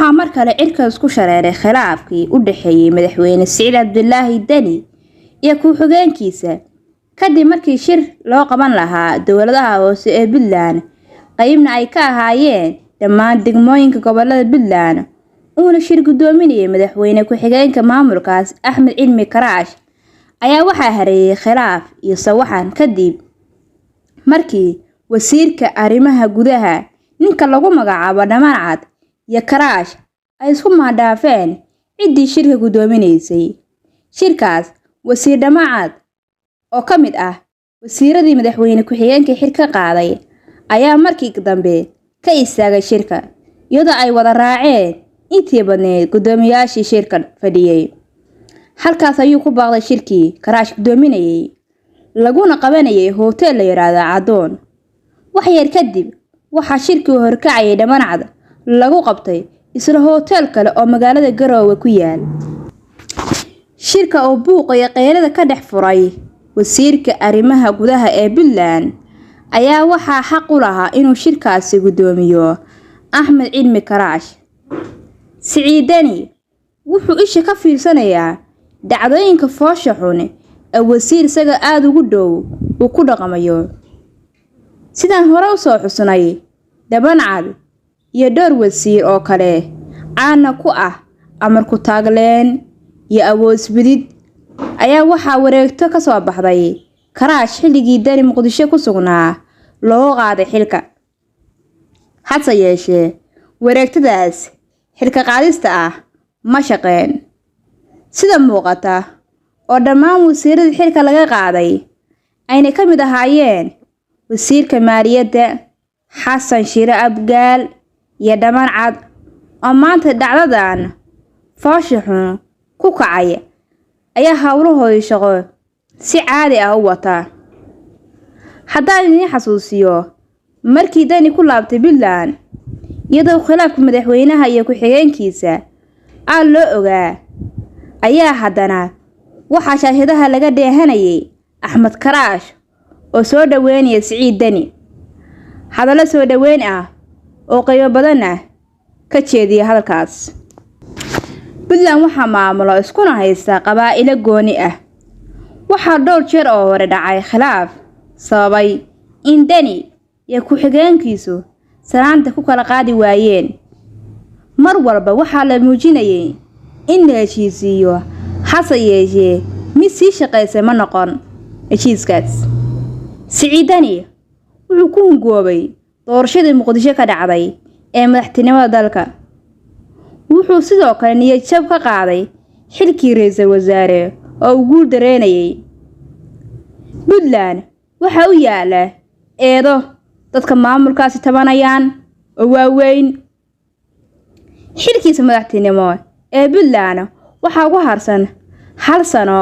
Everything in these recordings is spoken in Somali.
waxaa mar kale cirka isku shareeray khilaafkii u dhaxeeyay madaxweyne Siciid Cabdullaahi Dani iyo ku-xigeenkiisa kadib markii shir loo qaban lahaa dowladaha hoose ee Puntland qaybna ay ka ahaayeen dhammaan degmooyinka gobolada Puntland uuna shir gudoominayay madaxweyne ku-xigeenka maamulkaas Axmed Cilmi Karaash ayaa waxaa hareeyay khilaaf iyo sawaxan kadib markii wasiirka arrimaha gudaha ninka lagu magacaabo Dhammaanad iyo Karaash ay isku maadhaafeen cidii shirka gudoominaysay shirkaas wasiir Dhammaanad oo ka mid ah wasiiradii madaxweyne ku-xigeenka xilka qaaday ayaa markii dambe ka istaagay shirka iyadoo ay wada raaceen intii badneed gudoomiyaashii shirka fadhiyay halkaas ayuu ku baaqday shirkii Karaash gudoominayay laguna qabanayay hotel la yiraahdo Cadoon wax yar kadib waxa shirkii horkacay Dhammaanad lagu qabtay isla hotel kale oo magaalada Garowe ku yaal shirka oo buuqay qeylada ka dhex furay wasiirka arrimaha gudaha ee Puntland ayaa waxa xaq u lahaa inuu shirkaasi gudoomiyo Axmed Cilmi Karaash Siciid Dani wuxuu isha ka fiirsanayaa dhacdooyinka foosha xun ee wasiir isaga aad ugu dhow uu ku dhaqmayo sidaan hore u soo xusnay Dhammaanad iyo dhowr wasiir oo kale caana ku ah amar ku taagleen iyo awood-isbidid ayaa waxa wareegto ka soo baxday Karaash xilligii Dani Muqdisho ku sugnaa loo qaaday xilka hase yeeshee wareegtadaas xilka qaadista ah ma shaqeen sida muuqata oo dhammaan wasiirada xilka laga qaaday ayna ka mid ahaayeen wasiirka maaliyadda Xasan Shire Abgaal iyo Dhammaanad oo maanta dhacdadan foosha xun ku kacay ayaa hawlahooda shaqo si caadi ah u wata haddaan idin xasuusiyo markii Dani ku laabtay Puntland iyadoo khilaafka madaxweynaha iyo ku-xigeenkiisa aan loo ogaa ayaa haddana waxa shaashadaha laga dheehanayay Axmed Karaash oo soo dhaweynaya Siciid Dani hadallo soo dhaweyn ah oo qaybo badan ah ka jeediyay halkaas Puntland waxa maamulo iskuna haysta qabaa'ilo gooni ah waxa dhowr jeer oo hore dhacay khilaaf sababay in Dani iyo ku-xigeenkiisu salaanta ku kala qaadi waayeen mar walba waxa la muujinayay in la heshiisiyo hase yeeshee mid sii shaqeysay ma noqon heshiiskaas Siciid Dani wuxuu ku hungoobay doorashadii Muqdisho ka dhacday ee madaxtinimada dalka wuxuu sidoo kale niyad jab ka qaaday xilkii ra'iisul wasaare oo uu guul dareenayay Puntland waxa uu yaala eedo dadka maamulkaasi tabanayaan oo waaweyn xilkiisa madaxtinimo ee Puntland waxa ugu harsan hal sano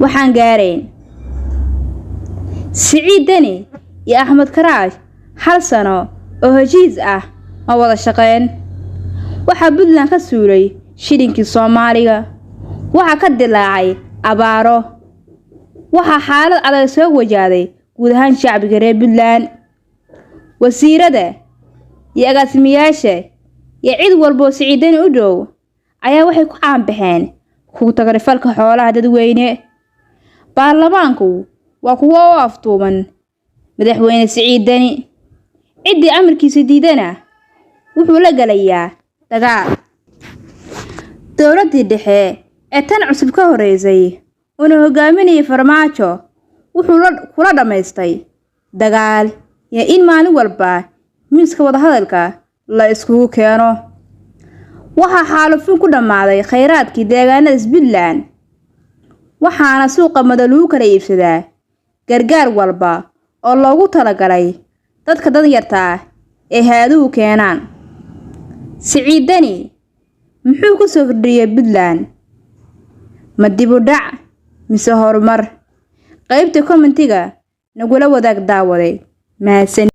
waxaan gaarayn Siciid Dani iyo Axmed Karaash hal sano oo heshiis ah ma wada shaqeen waxa Puntland ka suulay shilinkii Soomaaliga waxa ka dilaacay abaaro waxa xaalad adag soo wajahday guud ahaan shacbiga reer Puntland wasiirada iyo agaasimayaasha iyo cid walba Siciid Dani u dhow ayaa waxay ku caanbaxeen ku tagrifalka xoolaha dadweyne baarlamaanku waa kuwa u aftuuban madaxweyne Siciid Dani cidii amarkiisa diidana wuxuu la galayaa dagaal dowladda dhexe ee tan cusub ka horeysay oo hogaaminayay Farmaajo wuxuu kula dhameystay dagaal iyo in maalin walba miiska wada hadalka la isku keeno waxa xaalufin ku dhamaaday kheyraadkii deegaanada Puntland waxaana suuqa madalow kala iibsadaa gargaar walba oo loogu talagalay dadka danyarta ee hay'aduhu keenaan Siciid Dani muxuu ku soo kordhiyay Puntland ma dib u dhac mise horumar qaybta commentiga nagula wadaag daawaday mahadsan